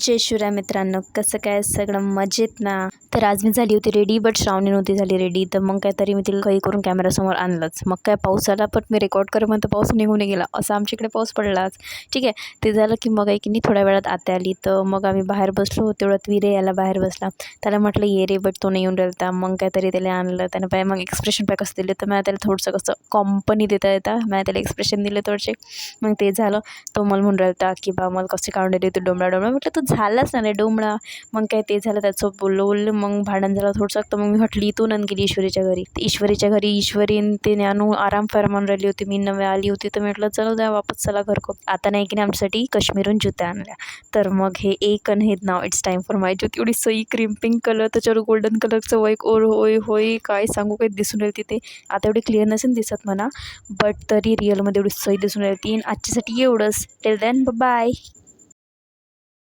जय शिवराय मित्रांनो, कसं काय सगळं मजेत ना. तर आज मी झाली होती रेडी, बट श्रावणी नव्हती झाली रेडी. तर मग काय तरी मी तिला काही करून कॅमेरासमोर आणलंच. मग काय पाऊस आला, पण मी रेकॉर्ड कर म्हणतो पाऊस निघून गेला. असं आमच्याकडे पाऊस पडलाच. ठीक आहे, ते झालं की मग की नाही थोड्या वेळात आत्या आली. तर मग आम्ही बाहेर बसलो. तेवढ्यात विरे याला बाहेर बसला. त्याला म्हटलं ये रे, बट तो नाही येऊन राहिला. मग काहीतरी त्याला आणलं. त्यानं पाय मग एक्सप्रेशन पॅक कसं दिले, तर मला त्याला थोडंसं कसं कंपनी देता येता मला त्याला एक्सप्रेशन दिले थोडेसे. मग ते झालं. तो मला म्हणून राहिला की बा मला कसे काढून दिले तू डोमळा डोमळा. म्हटलं तू झालाच ना रे डोमळा. मग काय ते झालं, त्याचं बोललं मग भांडण झालं थोडंसं. तर मग मी म्हटली इथून गेली ईश्वरीच्या घरी. ईश्वरीच्या घरी ईश्वरीन ते ज्ञानू आराम फरमान राहिली होती. मी नव्या आली होती. तर म्हटलं चल द्या वापस चला घर को. आता नाही की नाही आमच्यासाठी काश्मीरून जुत्या आणल्या. तर मग हे एक आणि हे नाव इट्स टाईम फॉर माय ज्योती. एवढी सई क्रीम पिंक कलर, त्याच्यावर गोल्डन कलरचं वाईक ओर होय होय काय सांगू, काही दिसून राहिली तिथे. आता एवढी क्लिअर नसेल दिसत म्हणा, बट तरी रिअलमध्ये एवढी सई दिसून राहिली. आजच्यासाठी एवढंच. Till then bye.